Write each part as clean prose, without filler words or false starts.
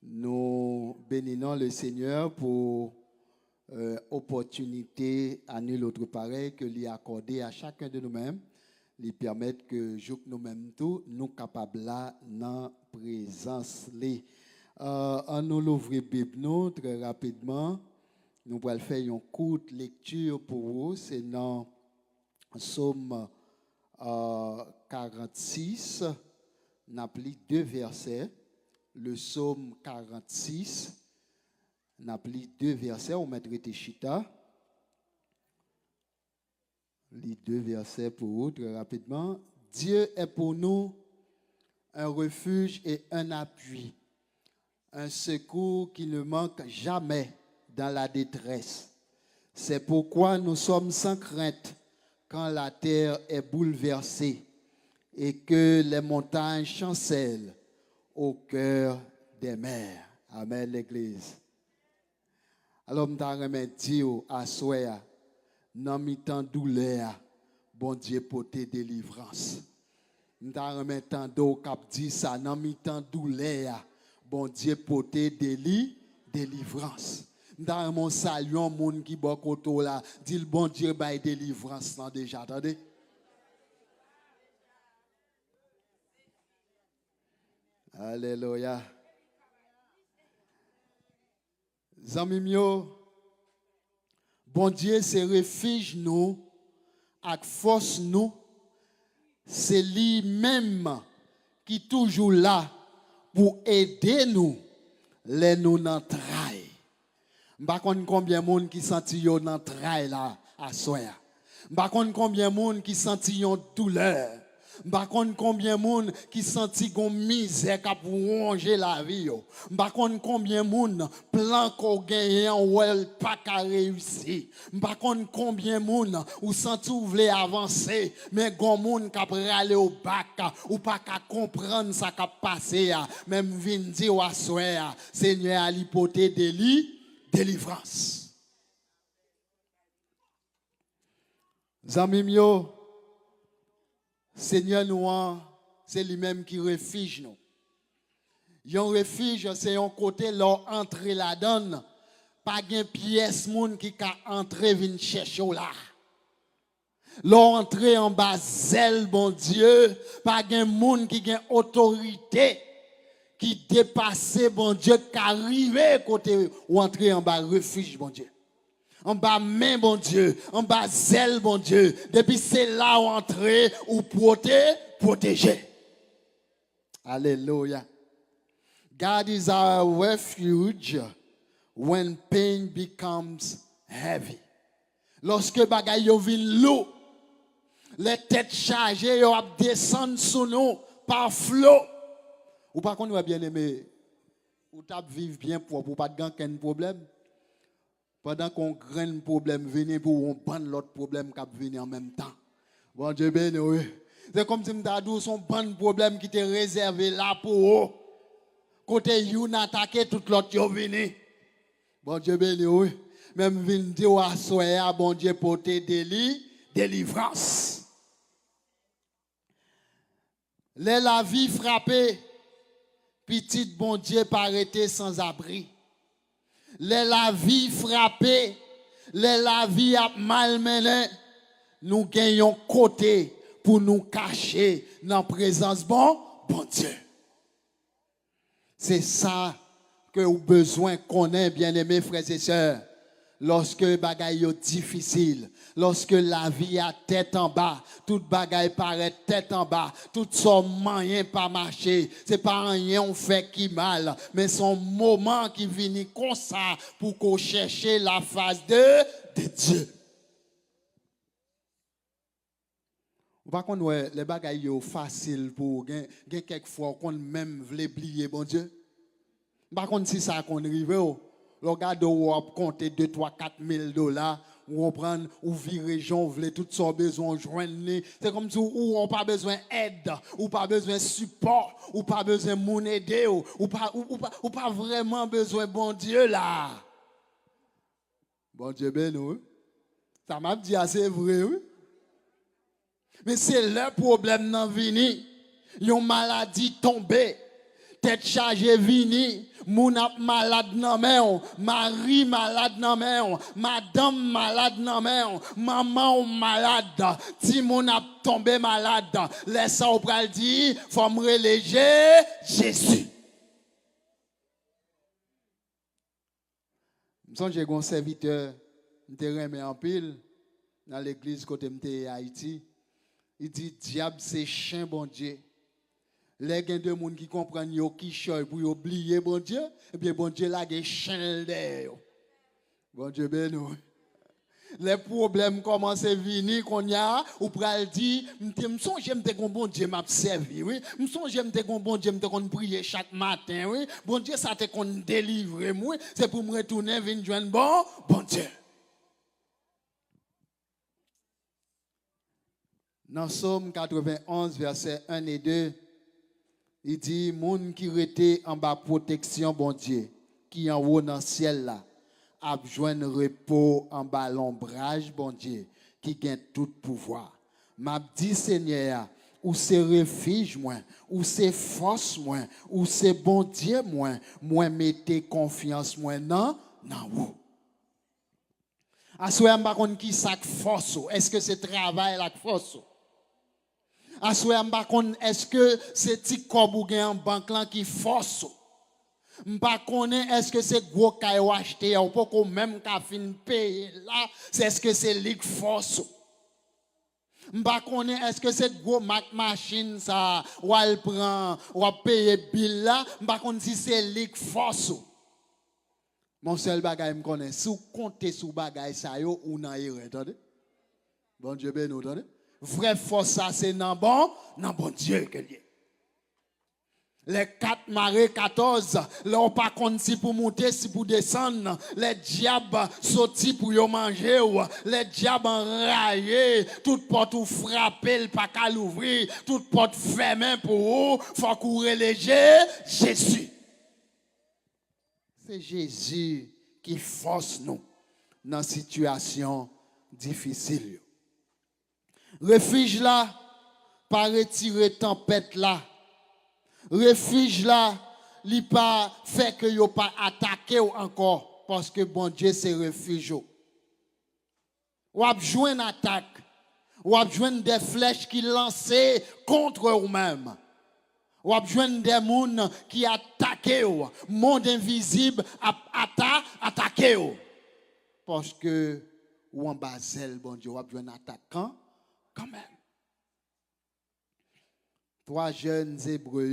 Nous bénissons le Seigneur pour opportunité à nul autre pareil que lui accorder à chacun de nous-mêmes, lui permettre que nous-mêmes tous nous capables là dans présence li. En nous l'ouvrir Bible nous très rapidement, nous allons faire une courte lecture pour vous, c'est dans Psaume 46, nous avons deux versets. Le psaume 46, nous avons deux versets, on mettrait Teshita. Les deux versets pour vous très rapidement. Dieu est pour nous un refuge et un appui, un secours qui ne manque jamais dans la détresse. C'est pourquoi nous sommes sans crainte quand la terre est bouleversée et que les montagnes chancellent au cœur des mers. Amen, l'Église. Alors, je vais dire à soi, dans mes temps douleur, bon Dieu, pour tes délivrances. Je vais dire ça, dans mes temps douleur, bon Dieu, pour tes délivrances. Dans mon saluant, monde qui est là, dit le bon Dieu, bah, délivrance, non, déjà, attendez. Alléluia. Zamimio, bon Dieu, c'est refuge nous, avec force nous, c'est lui-même qui est toujours là pour aider nous, les nous dans le travail. Je ne sais pas combien de monde qui senti dans le travail là à soi. Je ne sais pas combien de monde qui senti une douleur. Je ne sais pas combien de monde qui senti une misère pour ronger la vie. Je ne sais pas combien de monde plan qu'on gagne ou pas qu'à réussir. Je ne sais pas combien de monde ou senti ou voulez avancer mais gon monde qui a aller au bac ou pas qu'à comprendre ça qui a passé même vinn dire à soi Seigneur à l'hypothèse de délivrance. Zamimio, Seigneur nous, c'est lui-même qui refuge nous. Un refuge, c'est un côté, leur entrer la donne, pas de pièce moun qui ka entrer vinn chercher là. Leur entrer en bas zèle, bon Dieu, pas de moun qui a autorité, qui dépasse, bon Dieu, qui arrive côté ou entrer en bas refuge, bon Dieu. En bas main, bon Dieu, en bas zèle, bon Dieu. Depuis c'est là où entrer ou protéger. Alléluia. God is our refuge when pain becomes heavy. Lorsque bagay yo vin lourd, les têtes chargées yo ap descendre sous nous par flot. Ou par contre, bien aimé, ou tap vivre bien pour pas de aucun problème. Pendant qu'on graine problème venir pour on prendre l'autre problème qui venir en même temps. Bon Dieu béni, oui. C'est comme si m'ta dit son bon problème qui était réservé là pour eux. Côté you n'attaquer tout l'autre yo venu. Bon Dieu béni, oui. Même vinn dire à soya bon Dieu porter délivrance. La vie frappée, petite bon Dieu pas arrêter sans abri. La vie frappée, la vie a malmené, nous gagnons côté pour nous cacher dans la présence bon Dieu. C'est ça que vous avez besoin qu'on ait, bien-aimés frères et sœurs. Lorsque bagaille est difficile, lorsque la vie a tête en bas, toute bagaille paraît tête en bas, tout son moyen pas marcher, c'est pas rien on fait qui mal, mais son moment qui vient comme ça pour qu'on cherche la face de Dieu. Par contre, les bagailles sont faciles pour quelquefois qu'on même veut oublier, bon Dieu. Par contre, si ça qu'on arrive, regarde où on compte 2, 3, 4 000 $, où on prend, ou virer, on veut tout son besoin joindre. C'est comme si où on pas besoin d'aide, ou pas besoin de support, ou pas besoin de moun aider, ou pas vraiment besoin bon Dieu là. Bon Dieu béni, oui. Ça m'a dit assez vrai, oui. Mais c'est le problème dans vini. Une maladie tombée, tête chargée vini, Moun ap malade nan men, Marie malade nan men, madame malade nan men, maman ou malade, ti moun ap tombé malade. Laisse ça ou pral di, faut me reléger Jésus. M'songe j'ai un serviteur, m'te remet en pile dans l'église côté m'te Haïti. Il dit diable c'est chien bon Dieu. Les gens de monde qui comprennent yo qui choy pour oublier bon Dieu, et bien bon Dieu là gen chien derrière. Bon Dieu ben nous. Les problèmes commencent à venir qu'on y a ou pral dit me songe me te bon Dieu m'a servi oui me songe me te bon Dieu me te kon prier chaque matin oui bon Dieu ça te kon délivrer moi c'est pour me retourner venir joindre bon Dieu. Dans Psaume 91 versets 1 et 2 il dit moun qui rete en bas protection bon Dieu qui en haut dans ciel là a joindre repos en bas l'ombrage bon Dieu qui gagne tout pouvoir. M'a dit Seigneur ou c'est refuge moi ou c'est force moi ou c'est bon Dieu moi mettez confiance moi non vous. Assoya m'pa konn qui ça force est-ce que c'est travail la force? Assoya m'pa konn est-ce que c'est petit cob ou gen en banque là qui force? M'pa connais est-ce que c'est gros kay ou acheter ou pas qu'on même ka fin payer là c'est est-ce que c'est ligue force m'pa connais est-ce que c'est gros machine ça ou elle prend ou payer bill là m'pa connais si c'est ligue force mon seul bagay me connais sous compter sous bagay ça yo ou nan erreur attendez bon Dieu ben nous attendez vrai force ça c'est nan bon Dieu que lié. Les 4 marées 14, là on pas compte si pour monter, si pour descendre, les diables sorti pour y manger, les diables enragés, toute porte ou frapper, pas qu'à l'ouvrir, toute porte fermée pour vous, faut courir léger, Jésus. C'est Jésus qui force nous dans situation difficile. Refuge là, pas retirer tempête là. Refuge là, li pas fait que yo pas attaqué encore parce que bon Dieu c'est refuge. Ou a besoin une attaque, ou a besoin des flèches qui lancées contre vous-même. Ou a besoin des monde qui attaquent ou monde invisible attaqué ou parce que ou en basel bon Dieu ou a besoin d'attaquant quand même. 3 jeunes hébreux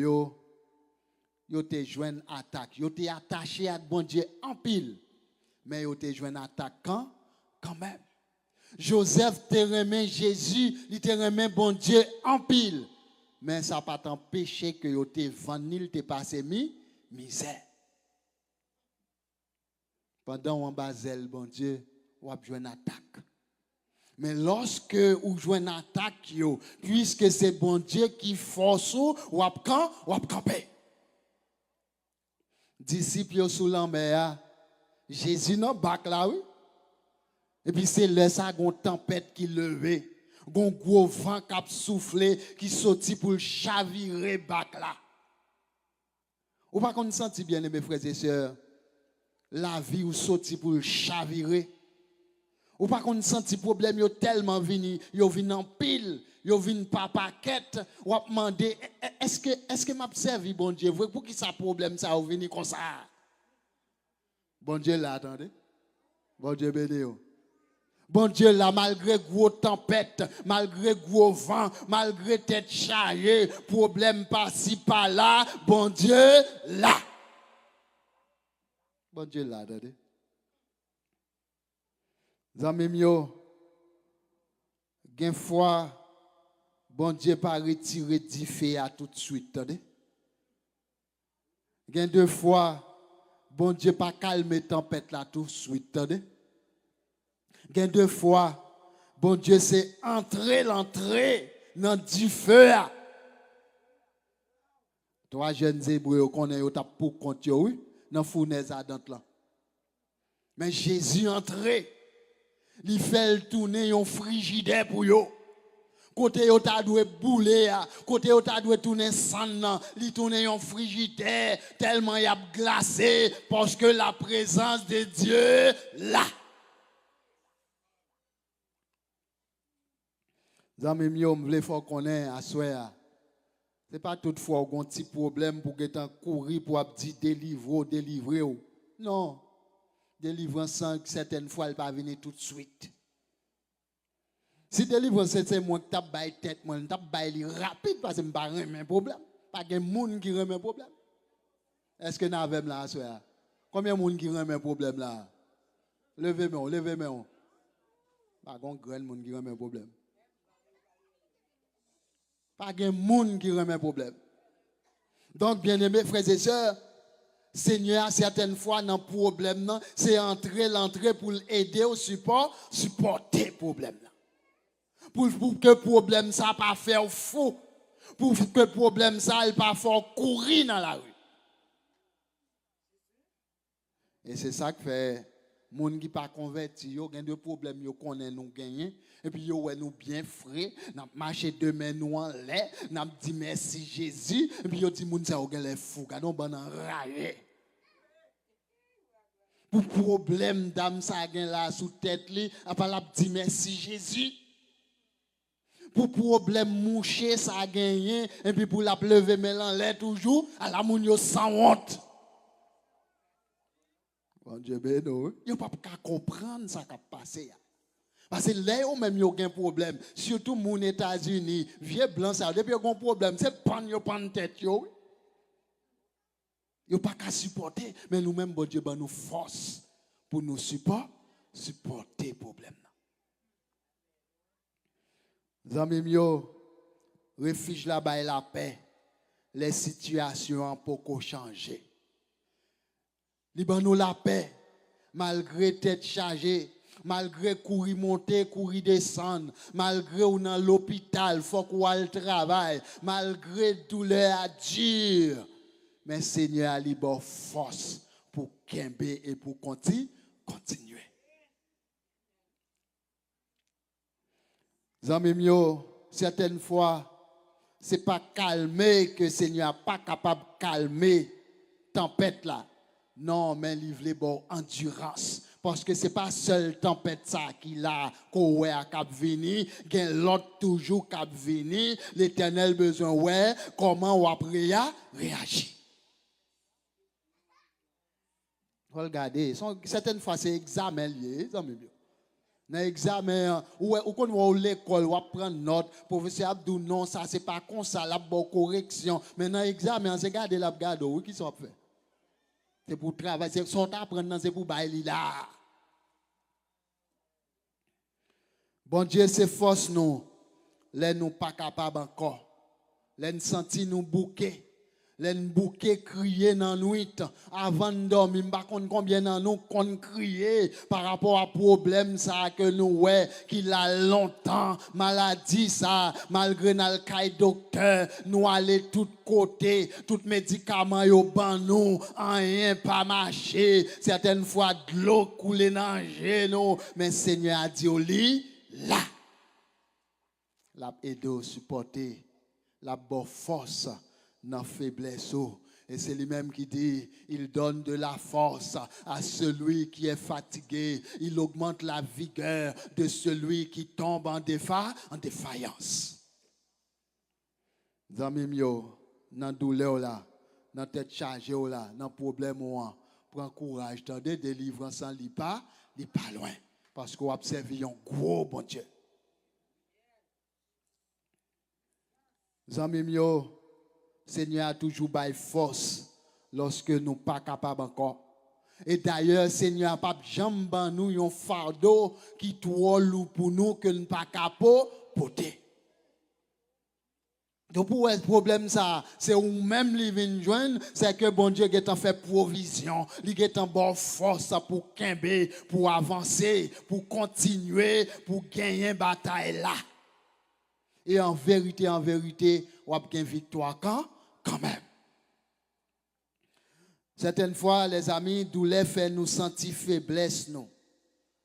yo te joine attaque yo te attaché à bon Dieu en pile mais yo te joine attaquant quand même. Joseph te remet Jésus, il te remet bon Dieu en pile mais ça pas t'empêcher que yo te vanil te passé misère. Pendant en basel bon Dieu ou a joine attaque. Mais lorsque vous jouez une attaque, puisque c'est bon Dieu qui force ou ap camper. Disciples sous la mer, Jésus n'a bac là, oui. Et puis c'est là ça, une tempête qui levait, un gros vent qui a soufflé, qui sorti pour chavirer bac là. Ou pas qu'on senti bien, mes frères et sœurs, la vie ou sorti pour chavirer. Ou pas qu'on senti problème yo tellement vini en pile yo vinn pas paquette ou a demandé est-ce que m'a servi bon Dieu pour qui ça problème ça ou vini comme ça bon Dieu là attendez bon Dieu béni bon Dieu là malgré gros tempête malgré gros vent malgré tête chargée problème par-ci par-là bon Dieu là attendez. Zami mio, gen fois, bon Dieu pas retiré du feu à tout de suite, attendez. Gen 2 fois, bon Dieu pas calmer tempête là tout de suite, attendez. Gen 2 fois, bon Dieu c'est l'entrée dans du feu. 3 jeunes hébreux connaissent yo t'a pour compte oui, dans fournaise ardente là. Mais Jésus entré. Il fait tourner un frigidaire pour yo. Côté où tu dois bouler, côté où tu dois tourner sang, li tourner en frigidaire, tellement il a glacé, parce que la présence de Dieu là. Zami mio m'vle faut connaît à soir. C'est pas toutefois un petit problème pour que tu courir pour dire délivrer. Non. Délivrance certaines fois elle pas venir tout de suite. Si délivrance c'est moi qui tape bail tête moi, tape bail rapide parce que me pas un problème. Pas de monde qui remet problème. Est-ce que nous avons là soir? Combien de monde qui remet problème là? Levez-moi. Pas grand monde qui remet problème. Pas de monde qui remet problème. Donc, bien-aimés frères et sœurs, Seigneur, certaines fois, dans le problème, c'est l'entrée pour aider au supporter le problème. Pour que le problème ça pas faire faux. Pour que le problème ça ne pas faire courir dans la rue. Et c'est ça que fait les gens qui ne sont pas convertis, ils ont des problèmes, ils connaissent nous gagner. Et puis ils ont nous bien frais, nous marché demain nous en l'air, nous dit merci Jésus. Et puis ils ont dit moun ça ont les fous, nous ban enragé. Pour problème d'âme ça gagne là sous tête li, après la dit merci Jésus. Pour problème mouché ça a gagné et puis pour la lever mélan l'air toujours à la moun yo sans honte. Bon Dieu béni, yo pas comprendre ça qui a passé. Parce que là où même yo gen problème, surtout mon États-Unis, vieux blanc ça depuis yon problème, c'est pan tête yo. Yo pas qu'à supporter, mais nous même bon Dieu ben nous force pour nous supporter problème. Zami yo, refuge là-bas et la paix, les situations ont beaucoup changé. Nous la paix, malgré tête chargée, malgré courir monter, courir descendre, malgré ou dans l'hôpital, faut qu'on aille travail, malgré douleur à dire. Mais Seigneur a libre force pour kembe et pour continuer. Zami mio, certaines fois, c'est pas calmer que Seigneur n'est pas capable de calmer tempête là. Non, mais livrer bon endurance. Parce que ce n'est pas seule tempête ça qu'il a, qu'on a cap venir, il y a l'autre toujours cap venir, l'Éternel besoin ouais, comment on après réagir. Regardez, certaines fois c'est examen lié, dans l'examen, ou quand on l'école, on prend note, professeur Abdou, non, ça c'est pas comme ça, la bonne correction. Mais dans l'examen, c'est garder la garde, oui, qui sont fait. C'est pour travailler, c'est son apprendre, c'est pour bailler là. Bon Dieu, c'est force nous. Les nous pas capables encore. Les nous sentis nous bouquer. Les nous bouquer crier dans la nuit. Avant de dormir, pas combien dans nous qu'on crier par rapport à problème ça que nous ouais qu'il a longtemps maladie ça malgré dans le cas docteur nous aller tout côté tout médicament yo ban nous rien pas marcher certaines fois de l'eau couler dans genou mais Seigneur a dit au lit là l'a aider supporter la bonne force dans faiblesse. Et c'est lui-même qui dit, il donne de la force à celui qui est fatigué. Il augmente la vigueur de celui qui tombe en défaillance. Zami mio, dans douleur là, dans tête chargée là, dans problème là, prends courage, tendez délivrance sans li pas loin parce qu'on observe un gros bon Dieu. Zami mio, Seigneur a toujours bail force lorsque nous pas capables encore. Et d'ailleurs, Seigneur pas jamais nous un fardeau qui trop lourd pour nous que nous pas capables porter. Donc pour le problème ça, c'est ou même li vinn joindre, c'est que bon Dieu a fait provision, il a en bonne force pour kembe, pour avancer, pour continuer, pour gagner bataille là. Et en vérité, on a une victoire quand même. Certaines fois, les amis, douleur fait nous sentir faiblesse, nous.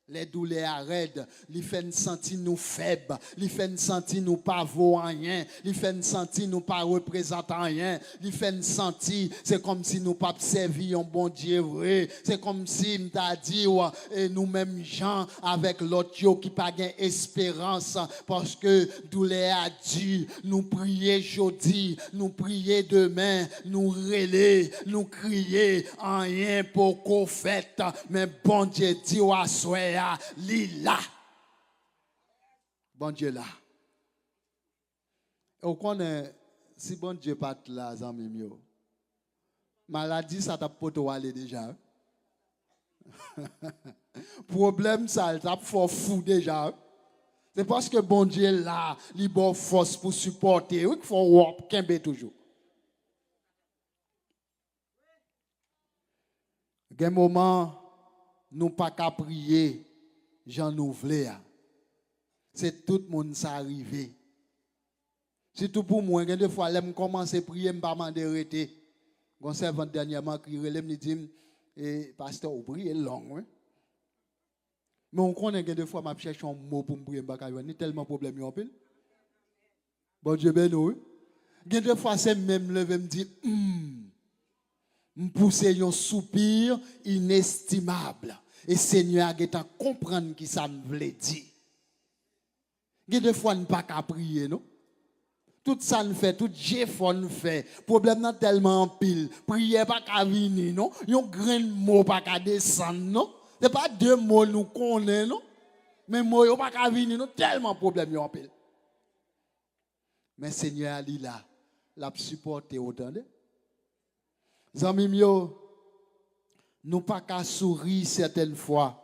Les douleurs arrêtent, les fait nous sentir nous faibles, les fait nous sentir nous pas vaut rien, les fait nous sentir nous pas représentant rien, les fait nous sentir c'est comme si nous pas servi un bon Dieu vrai, c'est comme si m't'a dit et nous mêmes gens avec l'autre yo qui pas gain espérance parce que douleur a dû nous prier aujourd'hui, nous prier demain, nous rêler, nous crier rien pour qu'on fait, mais bon Dieu dit à soir li là. Bon Dieu là. Et on connaît, si bon Dieu pas là, zami mio. Maladie, ça t'a pas aller déjà. Problème, ça t'a fait fou déjà. C'est parce que bon Dieu là, il bon force pour supporter. Il faut wop, kembe toujours. Il y a un moment, nous pas qu'à prier. J'en ouvre. C'est tout le monde ça arrivé. Surtout pour moi, des fois, je commence à prier, je ne vais pas m'arrêter. Quand servant dernièrement qui relève, me dit, pasteur, vous priez long. Mais on connaît que des fois, je cherche un mot pour me prier, je ne tellement de problèmes. Bon Dieu, ben oui. Des fois, c'est même levé, me dit, me pousser un soupir inestimable. Et Seigneur a comprendre qui ça me voulait dire. Des fois, nous ne pas qu'à prier, non? Tout ça nous fait, tout effort nous fait. Problème n'est tellement en pile. Prière pas qu'à venir, non? Yon grain de mot pas qu'à descendre, non? Ce n'est pas deux mots nous connaissons, non? Mais mots yon pas qu'à venir, non? Tellement problème yon en pile. Mais Seigneur Ali là, l'a supporté autant de. Zami mio, nous pas qu'à sourire certaines fois.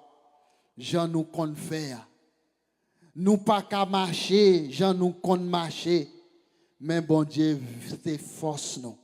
Jean nous compte faire. Nous pas qu'à marcher, Jean nous compte marcher. Mais bon Dieu, c'est force nous.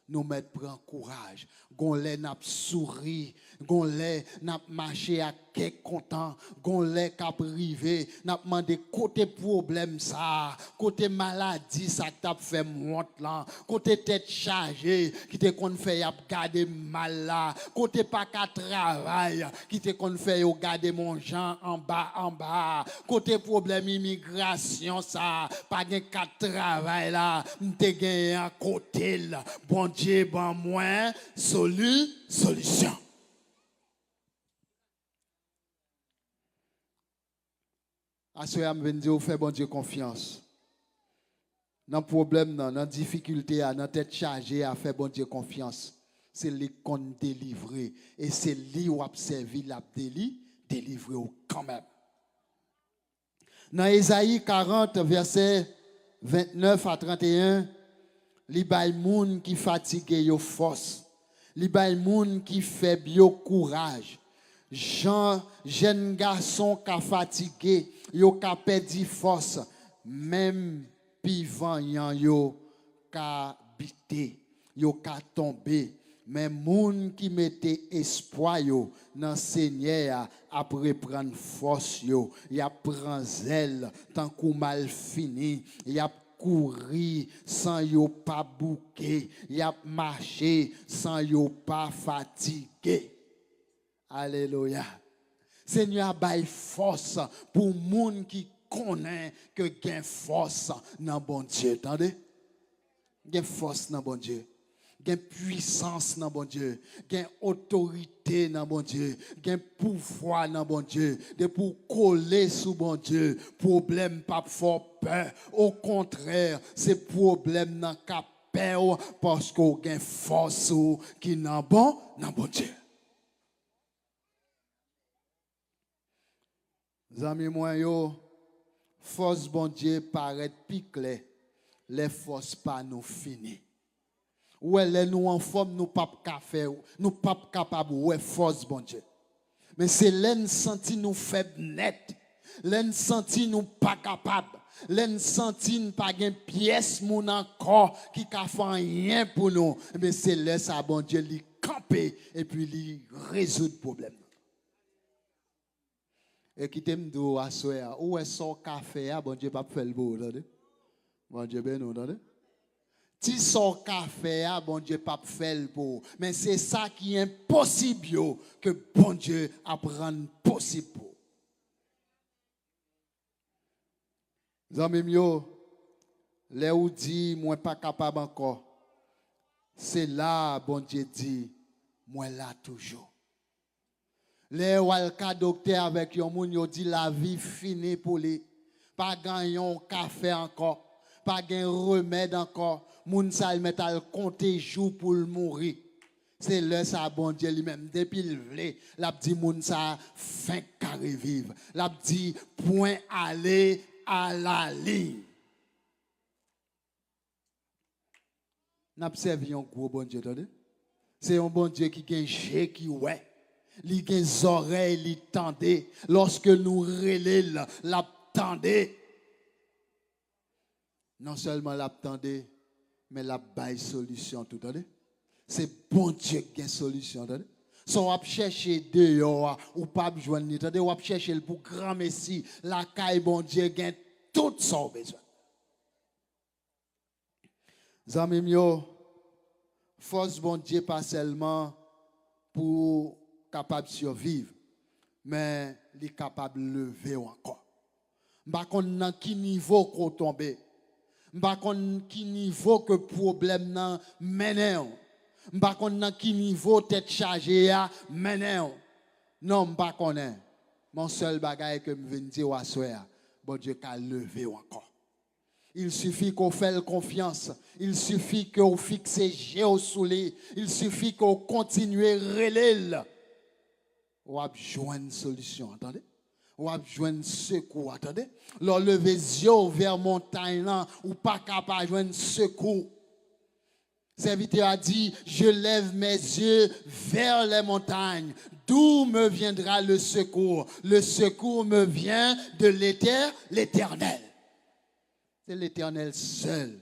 Nous mettre prendre courage. Gon lè n'a souri, gon lè n'a marché à quel content, gon lè n'a privé, n'a demandé côté problème ça, côté maladie ça t'a fait monte là, côté tête chargée qui te qu'on fait y a garder mal là, côté pas qu'à travail qui te qu'on fait y garder mon gens en bas, côté problème immigration ça, pas gain qu'à travail là, m'te gagné à côté là, bon Dieu bon moi solution. À ce moment, je vais dire, fais bon Dieu confiance. Dans le problème, dans la difficulté, dans la tête chargée, à faire bon Dieu confiance. C'est lui qu'on délivre. Et c'est lui qui a servi la délivrer quand même. Dans Ésaïe 40, verset 29 à 31, li bay moun qui fatigue yo force. Li bay moun qui fait bio courage. Jeune garçon qui fatigué, yo ka perdu force, même pivan yo ka bité, yo ka tombé. Mais moun qui mettait espoir yo dans Seigneur après prendre force yo, y a prend zèle tant qu'on mal fini, y a courir sans yo pas bouquer, y a marcher sans yo pas fatigué. Alléluia. Seigneur bail force pour moun qui connaît que gain force dans bon Dieu, attendez? Gain force dans bon Dieu. Gain puissance dans bon Dieu, gain autorité dans bon Dieu, gain pouvoir dans bon Dieu, de pour coller sous bon Dieu, problème pas fort peur, au contraire, c'est problème dans cap peur parce qu'on gain force qui dans bon Dieu. Zami moi yo, force bon Dieu paraît piquer, les forces pas nous finir. Ouais, les nous en forme, nous pas faire, nous pas capable ouais force bon Dieu. Mais c'est l'en senti nous faible net, l'en senti nous pas capable, l'en senti nous pas gain pièce mon encore qui ka fait rien pour nous. Mais c'est là ça bon Dieu lui camper et puis lui résoudre problème. Et qui t'aime do à soir, où est son café bon Dieu pas faire le beau, attendez. Bon Dieu ben nous, attendez. Si son café, bon Dieu, pas fait pour. Mais c'est ça qui est impossible que bon Dieu apprenne possible pour. Zanmim yo, les ou dit moi pas capable encore. C'est là bon Dieu dit moi là toujours. Les ou al ka docteur avec yon moun yo dit la vie finie pour lui. Pas gagnon café encore, pas gain remède encore. Moun sa met al compter jour pour le mourir. C'est là ça bon Dieu lui-même depuis le vle, l'a dit moun sa fin carré vivre. L'a dit point aller à la ligne. N'a servi un gros bon Dieu attendez. C'est un bon Dieu qui gagne ché qui ouais. Li gagne oreilles, li tendait lorsque nous relais l'attendait. Non seulement l'attendait mais la baille solution tout attendez. C'est bon Dieu qui a une solution. Si on va chercher dehors, ou pas besoin de on va chercher pour grand Messie, la caille bon Dieu a tout son besoin. Zamim yo, force bon Dieu pas seulement pour capable survivre, mais il est capable de lever encore. M'pa konn nan ki niveau qu'on tombe. M'pa konn ki niveau que problème nan mène. M'pa konn nan ki niveau tête chargée a mène. Non, m'pa connais. Mon seul bagage que me vinn dire wa soir, bon Dieu qu'a lever encore. Il suffit qu'on fasse confiance. Il suffit qu'on fixe Dieu sous lui. Il suffit qu'on continue à relayer. On va joindre une solution, attendez. On va joindre secours, attendez. Leur lever les yeux vers montagne là, ou pas capable de joindre secours. Serviteur a dit, je lève mes yeux vers les montagnes. D'où me viendra le secours? Le secours me vient de l'Éternel. C'est l'Éternel seul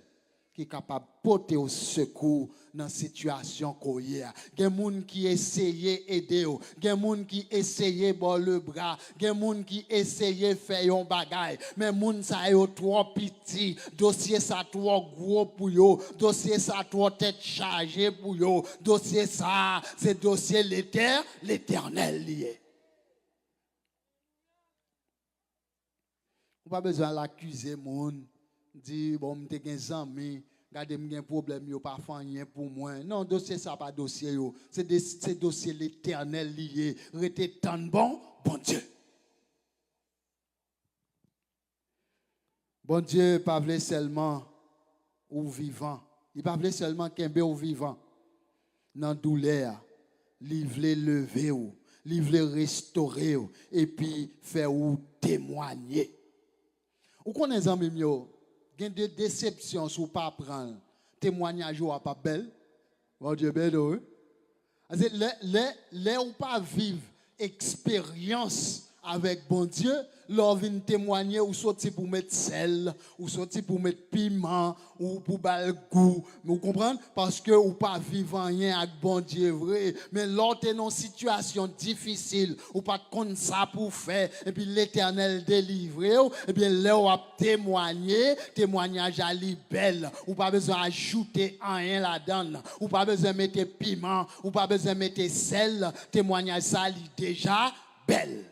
qui est capable de porter au secours dans la situation qu'on y a. Il y a des gens qui essayent d'aider, il y a des gens qui essayent de le bras, il y a des gens qui essayent de faire un bagage, mais les gens sont trop petits, dossier ça trop gros pour eux, dossier ça trop tête chargée pour eux, dossier ça, c'est dossier l'Éternel lié. On n'a pas besoin d'accuser les gens. Dit bon m'te gen zanmi gade m'gen problème yo pas fait rien pour moi non dossier ça pas dossier yo c'est dossier l'Éternel lié rete tant bon Dieu bon Dieu pas vle seulement ou vivant il pas vle seulement kembe ou vivant dans douleur li vle lever ou li vle restaurer ou et puis faire ou témoigner ou connais zanmi yo il y a des déceptions si vous ne pas prendre. Témoignage ou pas belle. Bon Dieu, belle, oui. Les ou pas vivre expérience avec bon Dieu, leur vient témoigner ou sortir pour mettre sel, ou sortir pour mettre piment, ou pour bal goût. Vous comprenez? Parce que ou pas vivre rien avec bon Dieu vrai. Mais l'autre est dans une situation difficile, ou pas comme ça pour faire, et puis l'Éternel délivre, et bien là on va témoigner, témoignage à li belle, ou pas besoin d'ajouter rien là-dedans, ou pas besoin de mettre piment, ou pas besoin de mettre sel, témoignage ça li déjà belle.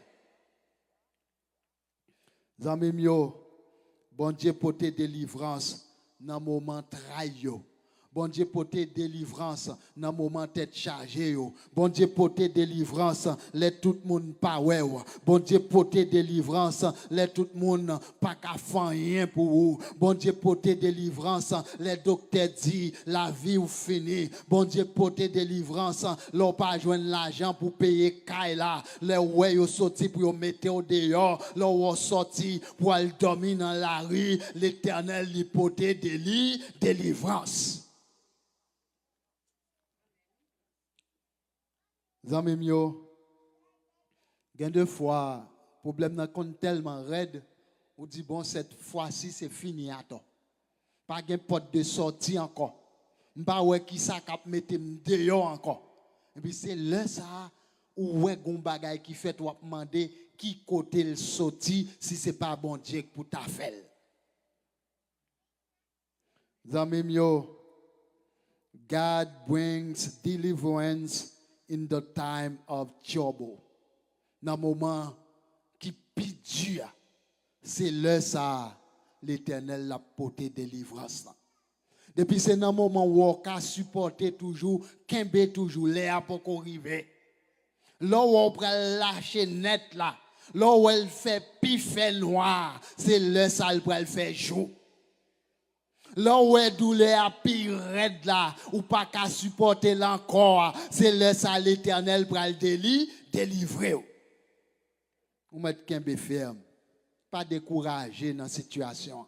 Zanmim yo, bon Dieu pote délivrance dans moment trahi yo. Bon Dieu pote délivrance dans moment tête chargée yo. Bon Dieu pote délivrance les tout monde pas ouais. Bon Dieu pote délivrance les tout monde pas ka faire rien pour vous. Bon Dieu pote délivrance les docteurs dit la vie ou fini. Bon Dieu pote délivrance l'on pas joindre l'argent pour payer caille là. Les ouais yo sorti pour mettre au dehors, l'on sorti pour aller dormir dans la rue. L'Éternel lui pote délivrance. Zanmim yo, gen deux fois, problème nan kon tellement raide, ou dit bon cette fois-ci c'est fini à toi. Pas gen porte de sortie encore. M'pa ouais qui ça k'ap mette dehors encore. Et puis c'est là ça ou ouais gon bagay qui fait ou demander qui côté le sorti si c'est pas bon Dieu pour ta fait. Zanmim yo, God brings deliverance in the time of trouble. Dans le moment qui pis dur, c'est là ça, l'Éternel l'a porté délivrance là. Depuis c'est un moment où on a supporté toujours, kembe toujours, l'air pour qu'on arrive. Là où on prend lâcher net là, là où elle fait piffer noir, c'est le sale pour elle faire jour. Là où elle douleur à pire raide là, ou pas qu'à supporter l'encore, c'est le sale l'Éternel pour elle délivrer. Ou mettre kembe ferme, pas décourager dans la situation.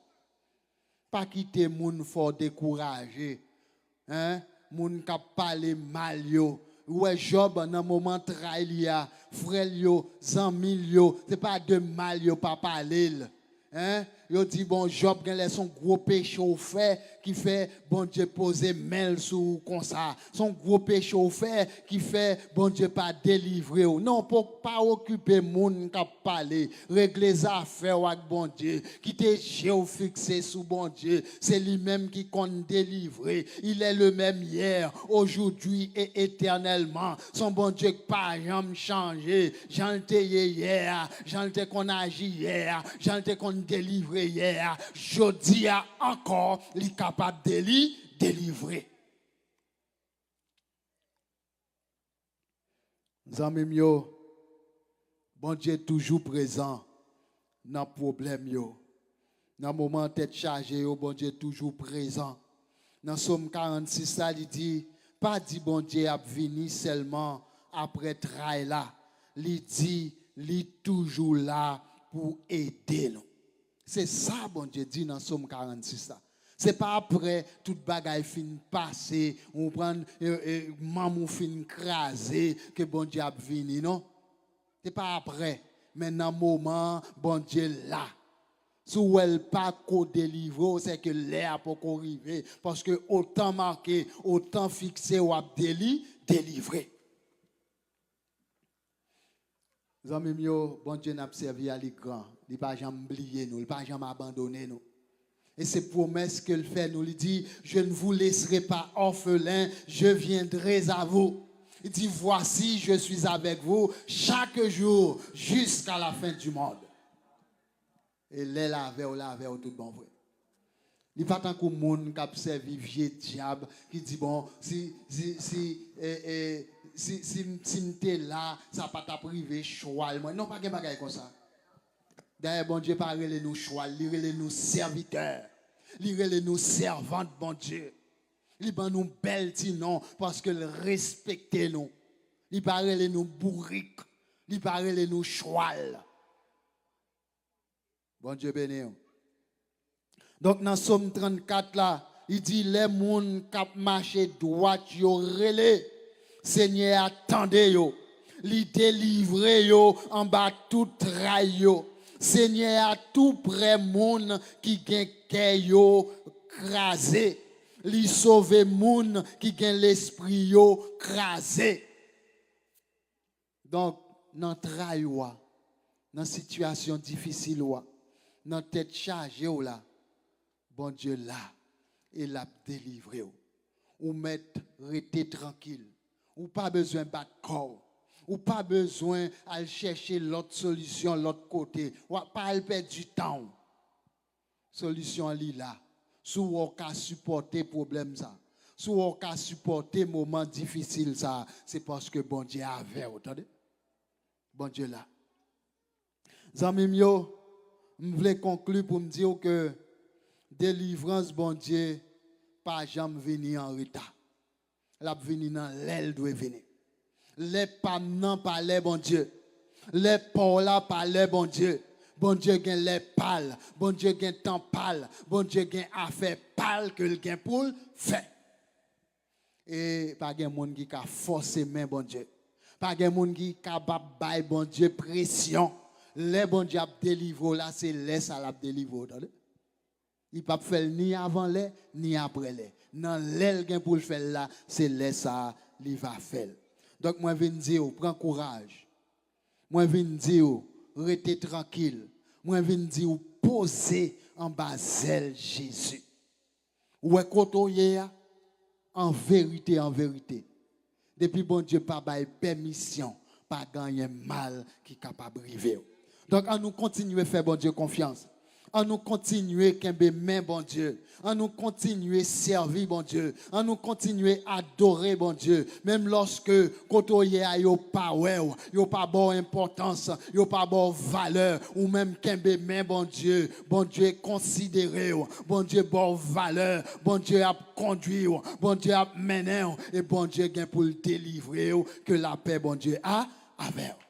Pas quitter moun fort découragé. Hein? Moun qui parle mal yo. Ouais, Job, dans un moment trahi, frère yo, zami yo, c'est pas de mal yo, pas parler. Hein? Yo dit, bon, Job, il a son gros péché au fait, qui fait, bon Dieu, poser mail sous comme ça. Son gros péché au fait, qui fait, bon Dieu, pas délivrer. Non, pour pas occuper moun qui parler, régler les affaires avec bon Dieu, qui te géofixé sous bon Dieu. C'est lui-même qui compte délivrer. Il est le même hier, aujourd'hui et éternellement. Son bon Dieu pas jamais changé. J'en étais hier, j'en étais qu'on agit hier, j'en étais qu'on délivrer hier. Je dis encore, il est capable de délivrer. Zami yo, bon Dieu toujours présent dans le problème yo. Dans le moment tête chargée, bon Dieu toujours présent. Dans Somme 46, ça il dit, pas dit bon Dieu a venu seulement après travail là. Il dit, il est toujours là pour aider nous. C'est ça, bon Dieu dit dans Somme 46. C'est pas après toute bagaille fin passer, on prend maman fin craser que bon Dieu a venu, non? C'est pas après, mais dans le moment, bon Dieu là. Si elle pas qu'au délivrer, c'est que l'air pour qu'on arrive. Parce que autant marqué, autant fixé ou délivrer. Les amis, bon Dieu n'a pas servi à l'écran. Il n'a pas jamais oublié nous, il n'a pas jamais abandonné nous. Et ces promesses qu'il fait nous, il dit, je ne vous laisserai pas orphelin, je viendrai à vous. Il dit, voici, je suis avec vous chaque jour jusqu'à la fin du monde. Et les laver ou tout bon vrai. Il n'y a pas tant que monde qui a servi vieux diable qui dit bon si t'es là ça pas t'a privé choix moi non pas de bagaille comme ça. D'ailleurs bon Dieu pas relé nous choix, il relé nous serviteurs, il relé nous servantes bon Dieu. Il ban nous bel ti non parce que respecte nous. Il pas relé nous bourrique, il pas relé nous choix. Bon Dieu béni. Donc dans Somme 34 là, il dit les moun k'ap marché droit yo relé. Seigneur attendez yo. Li délivre yo en bas tout trahi yo. Seigneur tout près moun qui gen kè yo crasé. Li sauve moun qui gen l'esprit yo crasé. Donc dans trahi yo, dans situation difficile yo, dans tête chargée là, bon Dieu là, il a délivré. Ou mettre rester tranquille. Ou pas besoin de battre corps. Ou pas besoin d'aller chercher l'autre solution, l'autre côté. Ou pas aller perdre du temps. Solution là. Si on peut supporter problème ça. Si on peut supporter moment difficile ça, c'est parce que bon Dieu avait, entendez? Bon Dieu là. Zami mio, je voulais conclure pour me dire que délivrance, bon Dieu, pas jamais venir en retard. La venir dans l'aile doit venir. Les pas non parler, bon Dieu. Les pas là parler, bon Dieu. Bon Dieu gagne les pâles. Bon Dieu gagne temps pâle. Bon Dieu gagne affaire pâle que le gagne pour faire. Et pas gagne monde qui a forcé main, bon Dieu. Pas gagne monde qui capable bailler, bon Dieu, pression. Les bon Dieu a délivré là, c'est les ça l'a délivré. Il ne peut pas faire ni avant les, ni après les. Non, l'aile pour le faire là, c'est les ça, il va faire. Donc, moi, je viens dire, prends courage. Moi, je viens dire, restez tranquille. Moi, je viens dire, posez en bas Jésus. Où est côté en vérité. Depuis bon Dieu, pas de permission, pas gagner mal qui est capable de arriver. Donc, on nous continue à faire bon Dieu confiance. En nous continuer qu'aimer main, bon Dieu. En nous continuer servir, bon Dieu. En nous continuer adorer, bon Dieu. Même lorsque, quand on y a, yo pas ouais, yo pas bonne importance, yo pas bonne valeur, ou même qu'aimer main, bon Dieu. Bon Dieu considéré, bon Dieu bonne valeur, bon Dieu a conduit, bon Dieu a mené, et bon Dieu gain pour le délivrer, que la paix, bon Dieu a avec.